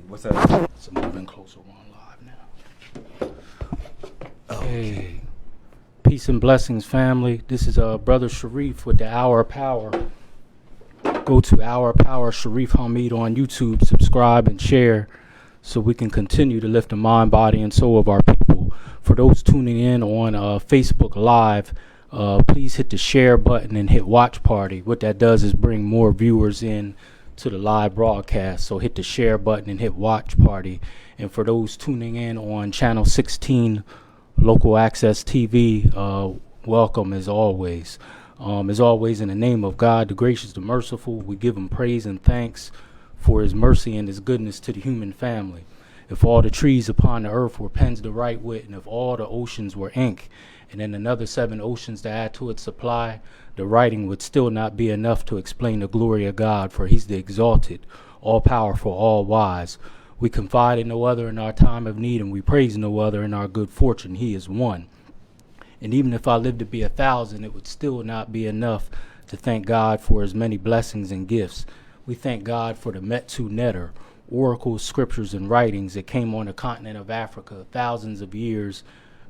What's that? So moving closer on live now. Hey, peace and blessings, family. This is Brother Sharif with the Hour of Power. Go to Hour of Power Sharif Hamid on YouTube, subscribe and share so we can continue to lift the mind, body, and soul of our people. For those tuning in on Facebook Live, please hit the share button and hit watch party. What that does is bring more viewers in to the live broadcast. So hit the share button and hit watch party. And for those tuning in on channel 16 local access TV, welcome as always. In the name of God, the gracious, the merciful, we give him praise and thanks for his mercy and his goodness to the human family. If all the trees upon the earth were pens to write with, and if all the oceans were ink, and then another 7 oceans to add to its supply, the writing would still not be enough to explain the glory of God, for he's the exalted, all-powerful, all-wise. We confide in no other in our time of need, and we praise no other in our good fortune. He is one. And even if I lived to be 1,000, it would still not be enough to thank God for his many blessings and gifts. We thank God for the Metsu Neter, oracles, scriptures, and writings that came on the continent of Africa thousands of years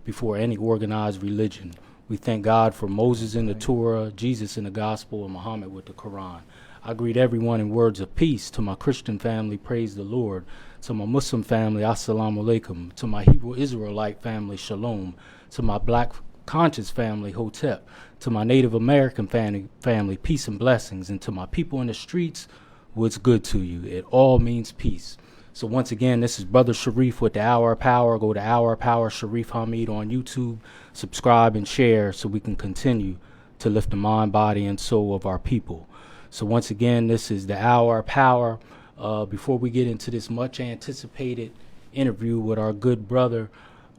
before any organized religion. We thank God for Moses in the Torah, Jesus in the Gospel, and Muhammad with the Quran. I greet everyone in words of peace. To my Christian family, praise the Lord. To my Muslim family, assalamu alaikum. To my Hebrew Israelite family, shalom. To my Black conscious family, hotep. To my Native American family, peace and blessings. And to my people in the streets, what's good to you. It all means peace. So once again, this is Brother Sharif with the Hour of Power. Go to Hour of Power Sharif Hamid on YouTube. Subscribe and share so we can continue to lift the mind, body, and soul of our people. So once again, this is the Hour of Power. Before we get into this much anticipated interview with our good brother,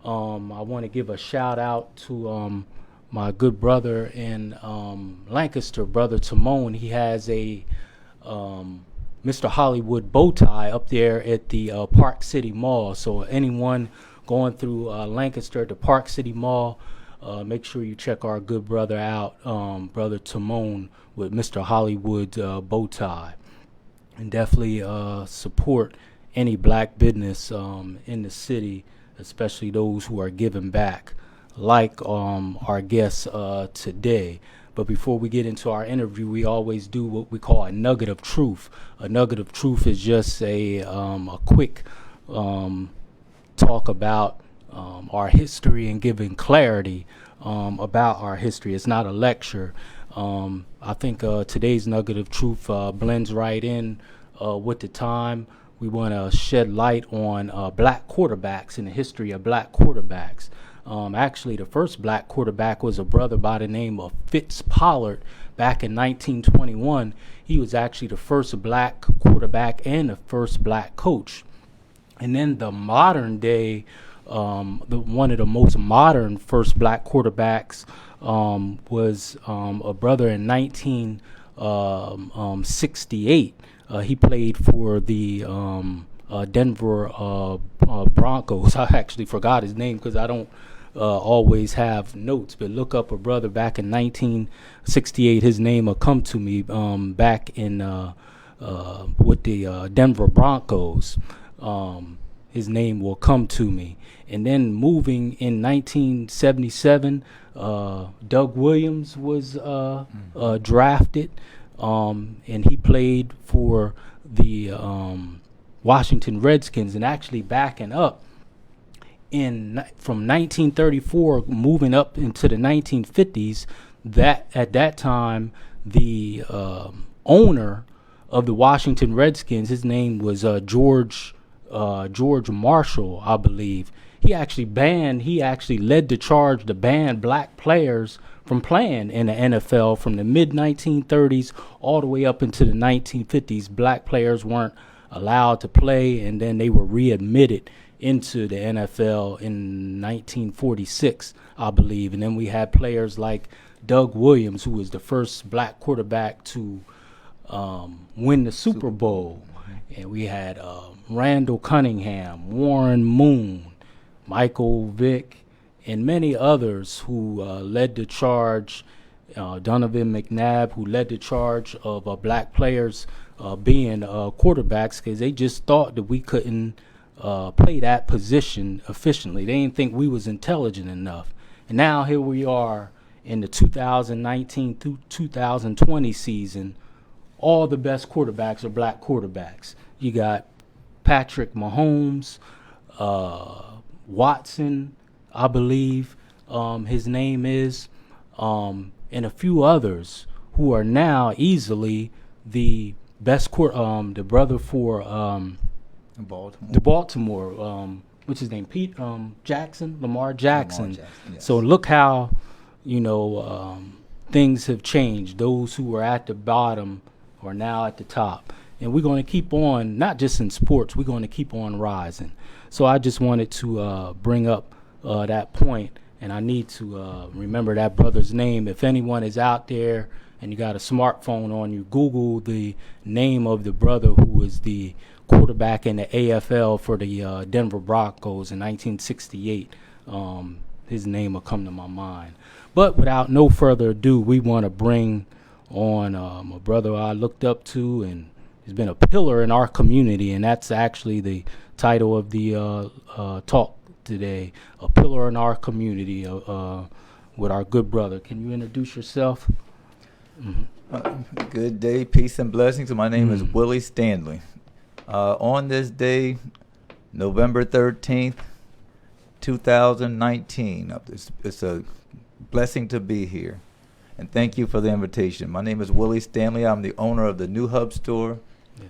I want to give a shout out to my good brother in Lancaster, Brother Timon. He has a Mr. Hollywood bow tie up there at the Park City Mall. So anyone going through Lancaster at the Park City Mall, make sure you check our good brother out, Brother Timon with Mr. Hollywood bow tie. And definitely support any black business in the city, especially those who are giving back, like our guest today. But before we get into our interview, we always do what we call a nugget of truth. A nugget of truth is just a quick talk about our history and giving clarity about our history. It's not a lecture. I think today's nugget of truth blends right in with the time. We want to shed light on black quarterbacks and the history of black quarterbacks. Actually, the first black quarterback was a brother by the name of Fitz Pollard back in 1921. He was actually the first black quarterback and the first black coach. And then the modern day, one of the most modern first black quarterbacks was a brother in 1968. He played for the Denver Broncos. I actually forgot his name because I don't always have notes, but look up a brother back in 1968. His name will come to me back in with the Denver Broncos. His name will come to me. And then moving in 1977, Doug Williams was drafted, and he played for the Washington Redskins. And actually backing up, from 1934 moving up into the 1950s, that at that time the owner of the Washington Redskins, his name was George Marshall, I believe. He actually led the charge to ban black players from playing in the NFL from the mid 1930s all the way up into the 1950s. Black players weren't allowed to play, and then they were readmitted into the NFL in 1946, I believe. And then we had players like Doug Williams, who was the first black quarterback to win the Super Bowl. And we had Randall Cunningham, Warren Moon, Michael Vick, and many others who led the charge. Donovan McNabb, who led the charge of black players being quarterbacks because they just thought that we couldn't play that position efficiently. They didn't think we was intelligent enough. And now here we are in the 2019 through 2020 season. All the best quarterbacks are black quarterbacks. You got Patrick Mahomes, Watson, I believe his name is, and a few others who are now easily the best the brother for the Baltimore, what's his name, Lamar Jackson. Yes. So look how, things have changed. Those who were at the bottom are now at the top. And we're going to keep on, not just in sports, we're going to keep on rising. So I just wanted to bring up that point, and I need to remember that brother's name. If anyone is out there and you got a smartphone on you, Google the name of the brother who was the quarterback in the AFL for the Denver Broncos in 1968. His name will come to my mind. But without no further ado, we want to bring on a brother I looked up to, and he's been a pillar in our community, and that's actually the title of the talk today, a pillar in our community with our good brother. Can you introduce yourself? Good day, peace and blessings. My name is Willie Stanley. On this day, November 13th, 2019, it's a blessing to be here. And thank you for the invitation. My name is Willie Stanley. I'm the owner of the New Hub store,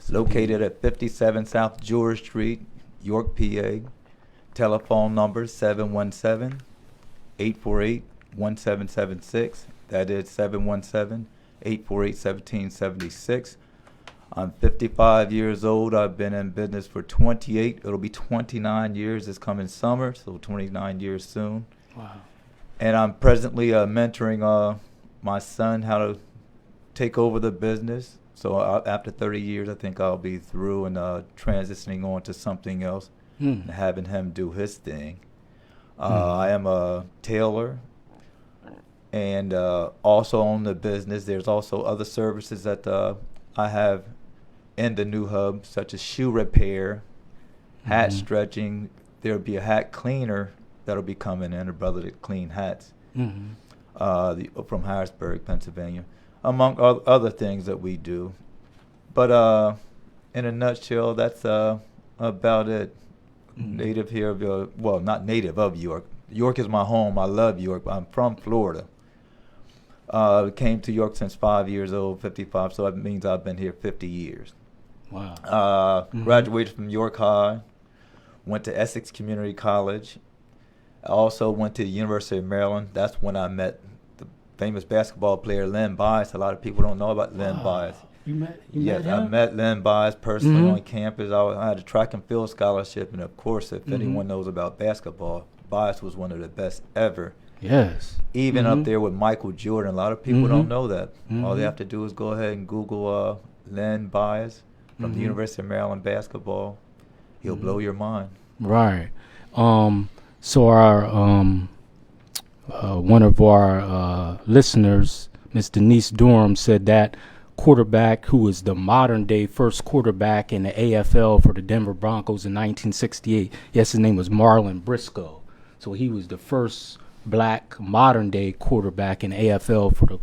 located at 57 South George Street, York, PA. Telephone number 717-848-1776. That is 717-848-1776. I'm 55 years old. I've been in business for 28. It'll be 29 years this coming summer, so 29 years soon. Wow. And I'm presently mentoring my son how to take over the business. So after 30 years, I think I'll be through and transitioning on to something else and having him do his thing. I am a tailor and also own the business. There's also other services that I have in the New Hub, such as shoe repair, hat stretching. There'll be a hat cleaner that'll be coming in, a brother that clean hats from Harrisburg, Pennsylvania, among other things that we do. But in a nutshell, that's about it. Native here, well, not native of York. York is my home. I love York. I'm from Florida. Came to York since 5 years old, 55, so that means I've been here 50 years. Wow. Graduated from York High, went to Essex Community College. I also went to the University of Maryland. That's when I met the famous basketball player Len Bias. A lot of people don't know about Len Bias. You met him? I met Len Bias personally on campus. I had a track and field scholarship, and of course, if anyone knows about basketball, Bias was one of the best ever. Yes. Even up there with Michael Jordan. A lot of people don't know that. All they have to do is go ahead and Google Len Bias from the University of Maryland basketball. He'll blow your mind. Right. So our one of our listeners, Miss Denise Durham, said that quarterback who was the modern day first quarterback in the AFL for the Denver Broncos in 1968. Yes, his name was Marlon Briscoe. So he was the first black modern day quarterback in AFL for the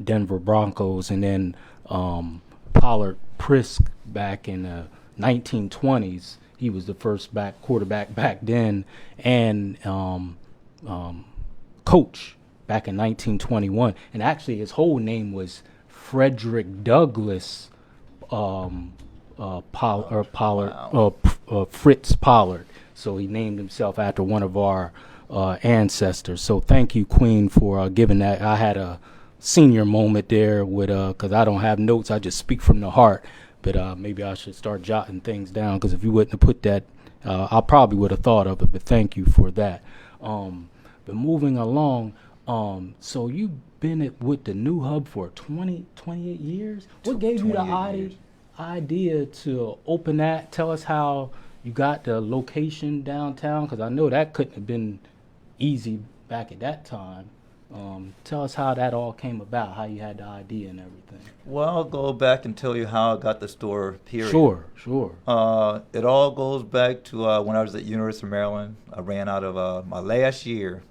Denver Broncos. And then Pollard Prisk back in the 1920s. He was the first black quarterback back then, and coach back in 1921. And actually, his whole name was Frederick Douglass Fritz Pollard. So he named himself after one of our ancestors. So thank you, Queen, for giving that. I had a senior moment there with because I don't have notes. I just speak from the heart. But maybe I should start jotting things down, because if you wouldn't have put that, I probably would have thought of it. But thank you for that. But moving along, so you've been with the New Hub for 28 years? What gave you the idea to open that? Tell us how you got the location downtown, because I know that couldn't have been easy back at that time. Tell us how that all came about, how you had the idea and everything. Well, I'll go back and tell you how I got the store, period. Sure, sure. It all goes back to when I was at University of Maryland. I ran out of my last year.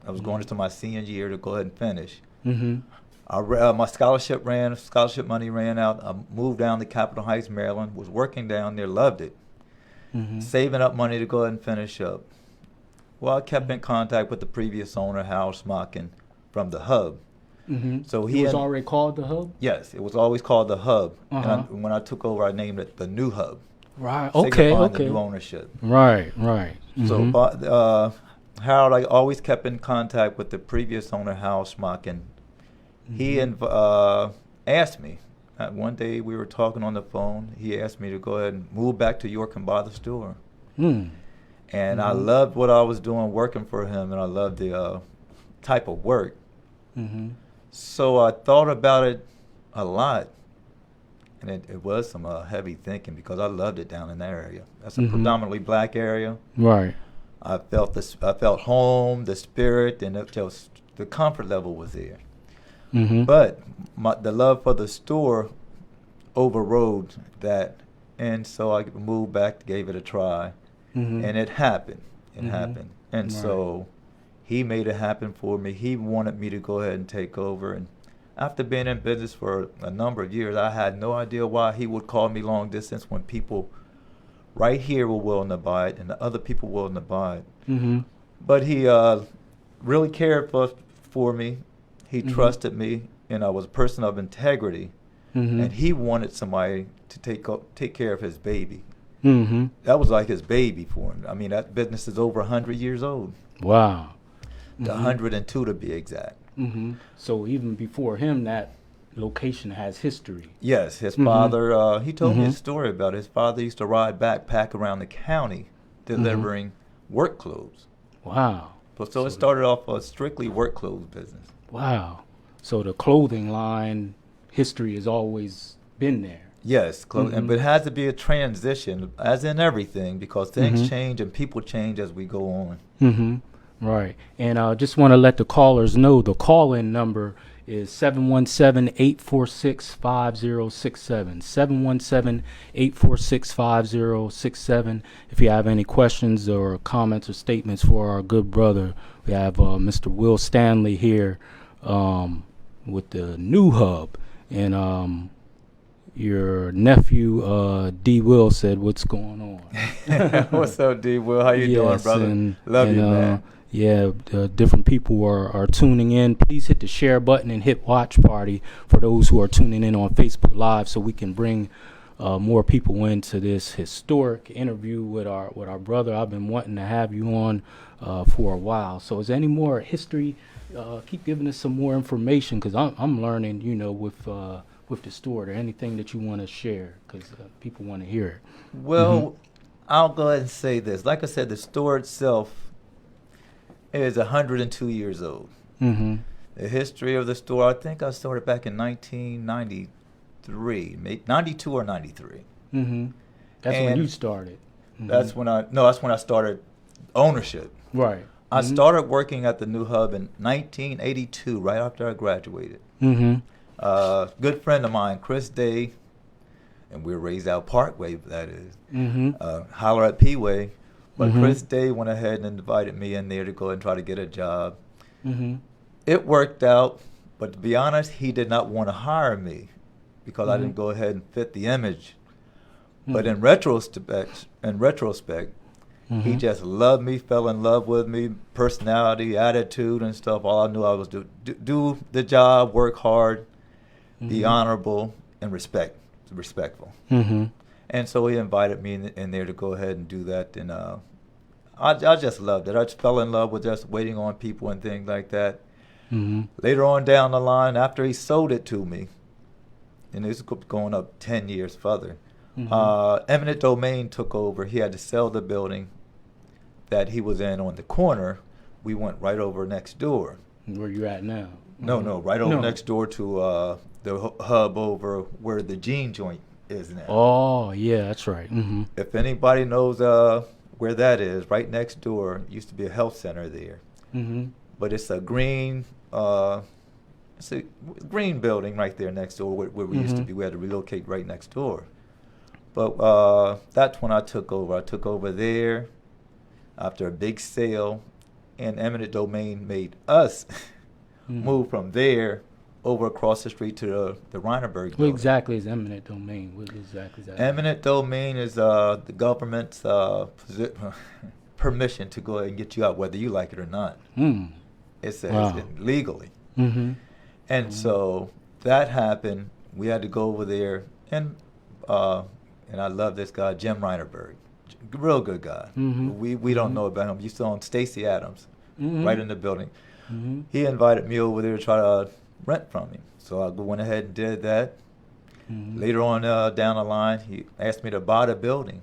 I was going into my senior year to go ahead and finish. My scholarship money ran out. I moved down to Capitol Heights, Maryland, was working down there, loved it. Saving up money to go ahead and finish up. Well, I kept in contact with the previous owner, Hal Smockin, from the Hub. So It was already called the Hub? Yes, it was always called the Hub. And when I took over, I named it the New Hub. Right. Signifying the new ownership. Right, right. So Harold, I always kept in contact with the previous owner, Hal Smockin. He asked me. One day we were talking on the phone. He asked me to go ahead and move back to York and buy the store. And I loved what I was doing working for him, and I loved the type of work. So I thought about it a lot, and it was some heavy thinking because I loved it down in that area. That's a predominantly black area. Right. I felt home, the spirit, and the comfort level was there. But the love for the store overrode that, and so I moved back, gave it a try. And it happened. It happened. And so he made it happen for me. He wanted me to go ahead and take over. And after being in business for a number of years, I had no idea why he would call me long distance when people right here were willing to buy it and the other people willing to buy it. But he really cared for me. He trusted me, and I was a person of integrity. And he wanted somebody to take care of his baby. That was like his baby for him. I mean, that business is over 100 years old. Wow. 102 to be exact. So even before him, that location has history. Yes, his father, he told me a story about it. His father used to ride backpack around the county delivering work clothes. Wow. So it started off a strictly work clothes business. Wow. So the clothing line history has always been there. Yes, but it has to be a transition, as in everything, because things change and people change as we go on. Right. And I just want to let the callers know the call-in number is 717-846-5067. 717-846-5067. If you have any questions or comments or statements for our good brother, we have Mr. Will Stanley here with the New Hub. And your nephew, D. Will, said, "What's going on?" What's up, D. Will? How you doing, brother? Love you, man. Yeah, different people are tuning in. Please hit the share button and hit watch party for those who are tuning in on Facebook Live, so we can bring more people into this historic interview with our brother. I've been wanting to have you on for a while. So, is there any more history? Keep giving us some more information, because I'm learning, with the store. Or anything that you want to share, because people want to hear it. Well, I'll go ahead and say this. Like I said, the store itself is 102 years old. The history of the store, I think I started back in 1993, 92 or 93. That's when you started. That's when I started ownership. Right. I started working at the New Hub in 1982, right after I graduated. Good friend of mine, Chris Day, and we were raised out Parkway, that is. Holler at P-Way. But Chris Day went ahead and invited me in there to go and try to get a job. It worked out, but to be honest, he did not want to hire me because I didn't go ahead and fit the image. But in retrospect, he just loved me, fell in love with me, personality, attitude, and stuff. All I knew I was do the job, work hard, be honorable, and respectful. And so he invited me in there to go ahead and do that. And I just loved it. I just fell in love with just waiting on people and things like that. Later on down the line, after he sold it to me, and this is going up 10 years further, eminent domain took over. He had to sell the building that he was in on the corner. We went right over next door. Where you at now? No, right over next door to the Hub over where the jean joint is now. Oh, yeah, that's right. If anybody knows where that is, right next door used to be a health center there. But it's a green it's a green building right there next door where we used to Mhm. be. We had to relocate right next door. But that's when I took over. I took over there after a big sale, and eminent domain made us Mhm. move from there over across the street to the Reinerberg What building. exactly is eminent domain? What exactly is that? Eminent domain is the government's permission to go ahead and get you out, whether you like it or not. Mm. It says Wow. it legally. Mm-hmm. And so that happened. We had to go over there, and I love this guy, Jim Reinerberg, real good guy. Mhm. We don't know about him. You saw him, Stacy Adams, Mhm. right in the building. Mhm. He invited me over there to try to rent from him. So I went ahead and did that. Mhm. Later on down the line, he asked me to buy the building.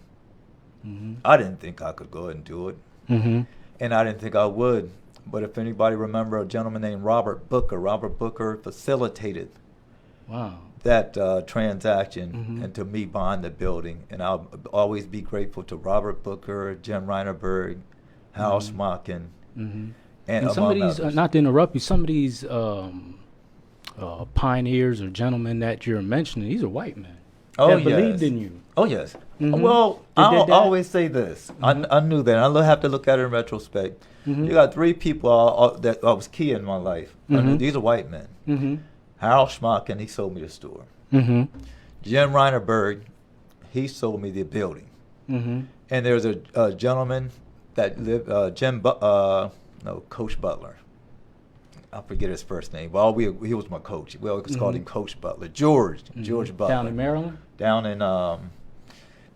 Mhm. I didn't think I could go ahead and do it, Mhm. and I didn't think I would. But if anybody remember a gentleman named Robert Booker facilitated Wow. that transaction Mhm. and to me buying the building. And I'll always be grateful to Robert Booker, Jim Reinerberg, Hal Mhm. Schmocken, Mhm. and some of among these, others. not to interrupt you, some of these pioneers or gentlemen that you're mentioning, these are white men that believed in you. Oh, yes. Mhm. Well, They did I'll that? always say this. Mhm. I knew that. I have to look at it in retrospect. Mhm. You got three people that was key in my life. Mhm. These are white men. Mhm. Harold Schmocken, he sold me the store. Mhm. Jim Reinerberg, he sold me the building. Mhm. And there's a gentleman that lived, Coach Butler. I forget his first name. Well, he was my coach. We always called him Coach Butler. George Butler. Down in Maryland? Down in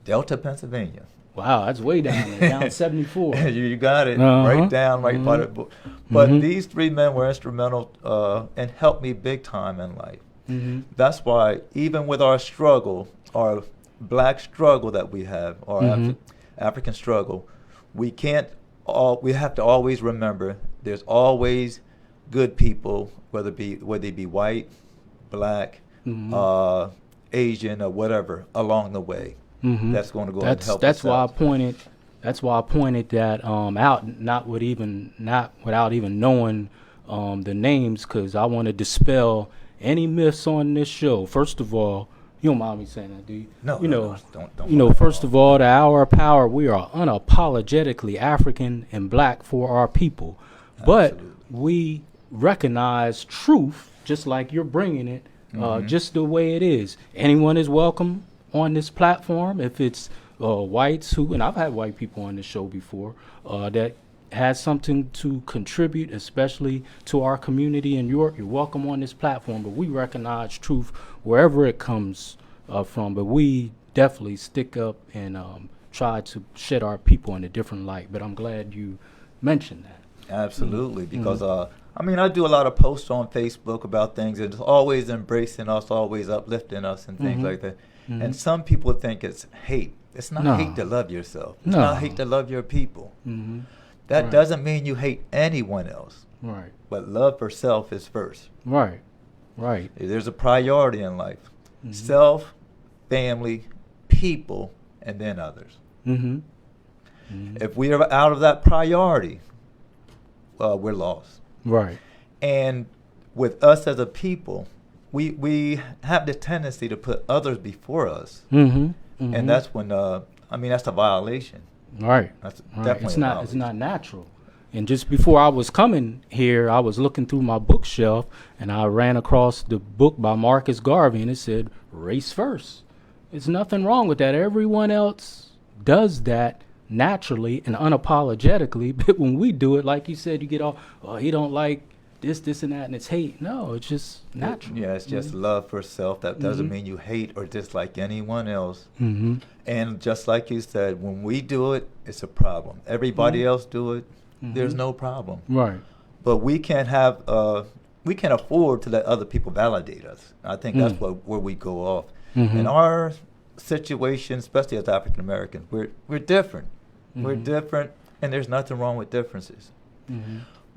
Delta, Pennsylvania. Wow, that's way down there, down 74. You got it. Uh-huh. Right down, right by the Mhm. book. But Mhm. these three men were instrumental and helped me big time in life. Mhm. That's why even with our struggle, our black struggle that we have, our Mhm. African struggle, we have to always remember there's always good people, whether they be white, black, Mhm. Asian, or whatever along the way. Mhm. That's going to go ahead and help That's us why out. That's why I pointed that out, not without even knowing the names, because I want to dispel any myths on this show. First of all, you don't mind me saying that, do you? No, you no, know, no, don't. First of all, the Hour of Power, we are unapologetically African and black for our people, but Absolutely. we recognize truth just like you're bringing it, just the way it is. Anyone is welcome on this platform. If it's whites and I've had white people on this show before, that has something to contribute, especially to our community in York, you're welcome on this platform. But we recognize truth wherever it comes from. But we definitely stick up and try to shed our people in a different light. But I'm glad you mentioned that. Absolutely, because I do a lot of posts on Facebook about things, and it's always embracing us, always uplifting us, and things like that. And some people think it's hate. It's not hate to love yourself. It's not hate to love your people. That Right. doesn't mean you hate anyone else. Right. But love for self is first. Right. Right. There's a priority in life. Self, family, people, and then others. If we are out of that priority, we're lost. Right. And with us as a people, we have the tendency to put others before us. And that's when, that's a violation. Right. That's Right. definitely It's a not. violation. It's not natural. And just before I was coming here, I was looking through my bookshelf, and I ran across the book by Marcus Garvey, and it said "Race First." There's nothing wrong with that. Everyone else does that naturally and unapologetically, but when we do it, like you said, you get all, "Oh, he don't like this, and that," and it's hate. No, it's just natural. Yeah, it's just love for self. That doesn't mean you hate or dislike anyone else. And just like you said, when we do it, it's a problem. Everybody else do it, there's no problem. Right. But we can't afford to let other people validate us. I think that's where we go off. In our situation, especially as African Americans, we're different. We're different, and there's nothing wrong with differences.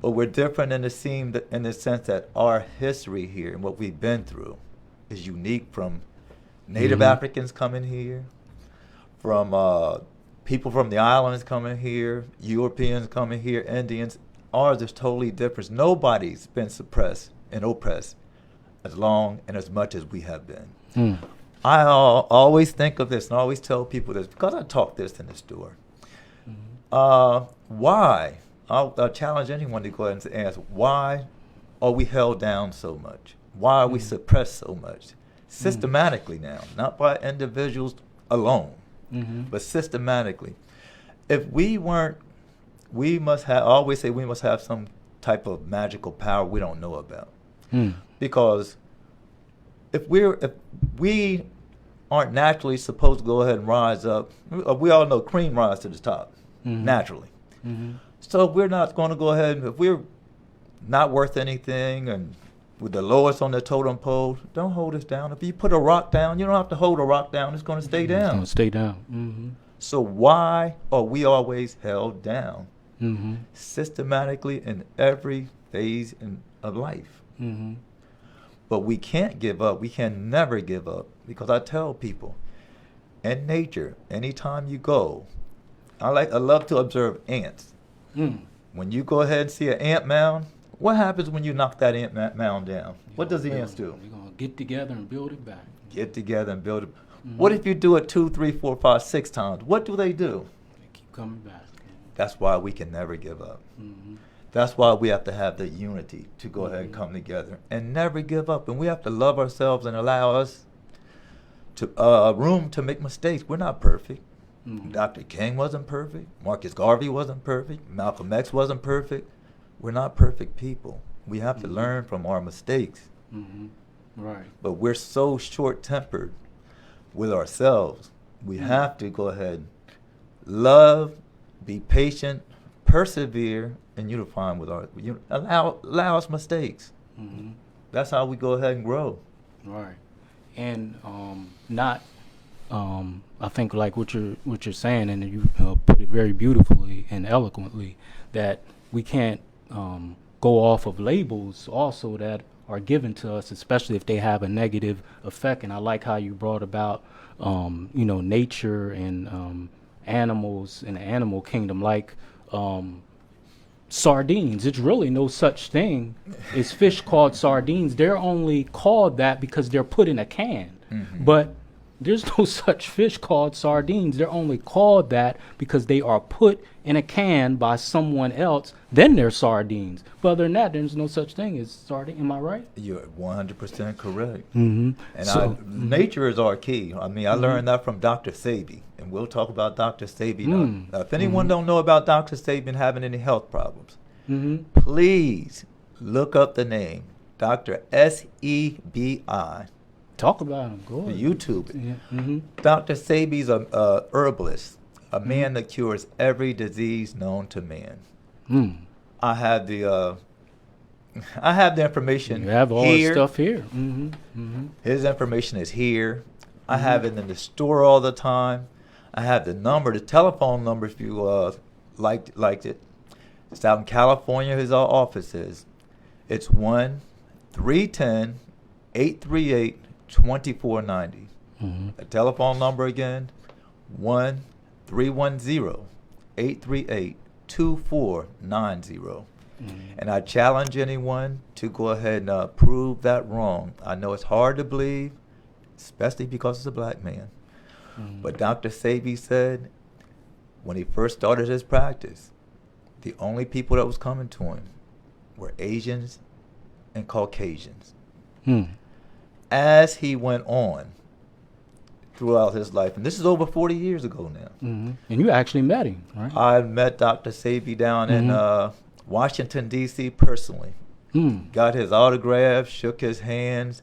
But we're different in the sense that our history here and what we've been through is unique from Native Africans coming here, from people from the islands coming here, Europeans coming here, Indians. Ours is totally different. Nobody's been suppressed and oppressed as long and as much as we have been. Mm. I always think of this, and I always tell people this, because I talk this in the store. Why? I'll challenge anyone to go ahead and ask, why are we held down so much? Why are we suppressed so much? Systematically now, not by individuals alone, but systematically. If we weren't, we must have, I always say we must have some type of magical power we don't know about. Because if we aren't naturally supposed to go ahead and rise up, we all know cream rise to the top, naturally. So we're not going to go ahead, if we're not worth anything and with the lowest on the totem pole, don't hold us down. If you put a rock down, you don't have to hold a rock down. It's going to stay down. It's going to stay down. So why are we always held down? Systematically in every phase of life. But we can't give up. We can never give up. Because I tell people, in nature, anytime you go, I love to observe ants. When you go ahead and see an ant mound, what happens when you knock that ant mound down? What does the ants do? We're going to get together and build it back. Get together and build it. What if you do it 2, 3, 4, 5, 6 times? What do they do? They keep coming back. That's why we can never give up. That's why we have to have the unity to go ahead and come together and never give up. And we have to love ourselves and allow us to room to make mistakes. We're not perfect. Dr. King wasn't perfect. Marcus Garvey wasn't perfect. Malcolm X wasn't perfect. We're not perfect people. We have to learn from our mistakes. Right. But we're so short-tempered with ourselves. We have to go ahead, love, be patient, persevere, and unify with allow us mistakes. That's how we go ahead and grow. Right. And not I think like what you're saying, and you put it very beautifully and eloquently, that we can't go off of labels also that are given to us, especially if they have a negative effect. And I like how you brought about nature and animals in the animal kingdom, like sardines. It's really no such thing as fish called sardines. They're only called that because they're put in a can. But there's no such fish called sardines. They're only called that because they are put in a can by someone else. Then they're sardines. But other than that, there's no such thing as sardine. Am I right? You're 100% correct. And Nature is our key. I mean, I learned that from Dr. Sebi, and we'll talk about Dr. Sebi now. If anyone don't know about Dr. Sebi and having any health problems, please look up the name, Dr. Sebi. Talk about him. Go ahead. YouTube it. Yeah. Dr. Sebi's a herbalist, a man that cures every disease known to man. I have the information. You have all here. the stuff here. His information is here. I have it in the store all the time. I have the telephone number if you liked it. It's out in California. His office is. It's 1-310-838-2490. The telephone number again, 1-310-838-2490. And I challenge anyone to go ahead and prove that wrong. I know it's hard to believe, especially because it's a black man. But Dr. Sebi said when he first started his practice, the only people that was coming to him were Asians and Caucasians. As he went on throughout his life, and this is over 40 years ago now. And you actually met him, right? I met Dr. Sebi down in Washington, D.C. personally. Got his autograph, shook his hands.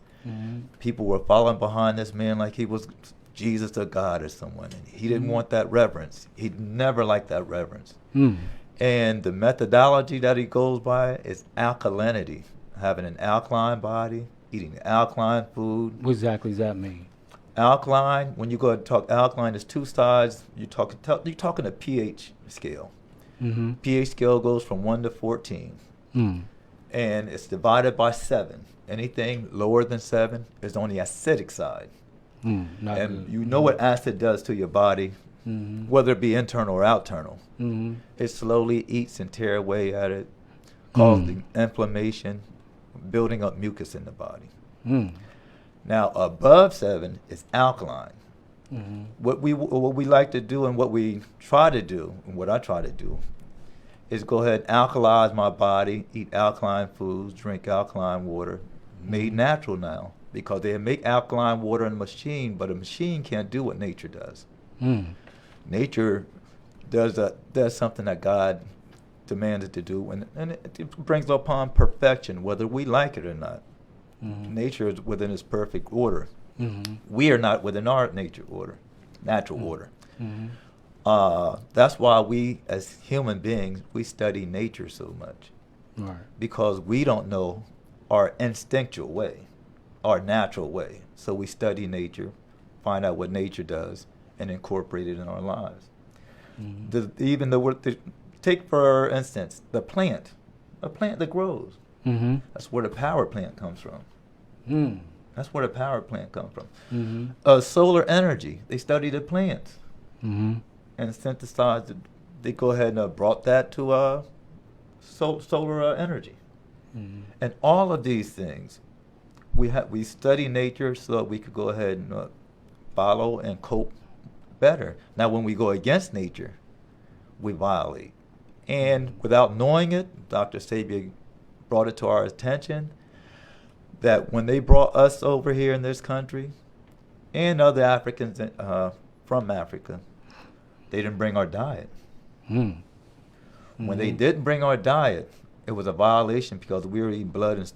People were following behind this man like he was Jesus or God or someone. And he didn't want that reverence. He'd never liked that reverence. And the methodology that he goes by is alkalinity, having an alkaline body, eating alkaline food. What exactly does that mean? Alkaline, when you go to talk alkaline, there's two sides. You're talking a pH scale. pH scale goes from 1 to 14. And it's divided by 7. Anything lower than 7 is on the acidic side. And good. You know what acid does to your body, whether it be internal or external. It slowly eats and tear away at it. causing inflammation, building up mucus in the body. Mm. Now, above 7 is alkaline. Mm-hmm. What we like to do and what we try to do, and what I try to do, is go ahead and alkalize my body, eat alkaline foods, drink alkaline water, made natural now. Because they make alkaline water in a machine, but a machine can't do what nature does. Mm. Nature does something that God demands it to do, and it brings upon perfection, whether we like it or not. Mm-hmm. Nature is within its perfect order. Mm-hmm. We are not within our nature order, natural Mm-hmm. order. Mm-hmm. That's why we, as human beings, we study nature so much. Right. Because we don't know our instinctual way, our natural way. So we study nature, find out what nature does, and incorporate it in our lives. Mm-hmm. Take for instance, a plant that grows. Mm-hmm. That's where the power plant comes from. Mm. That's where the power plant comes from. Mm-hmm. Solar energy, they study the plants Mm-hmm. and synthesized it. They go ahead and brought that to solar energy. Mm-hmm. And all of these things, we study nature so that we could go ahead and follow and cope better. Now, when we go against nature, we violate. And without knowing it, Dr. Sebi brought it to our attention that when they brought us over here in this country and other Africans from Africa, they didn't bring our diet. Mm. When they didn't bring our diet, it was a violation because we were eating blood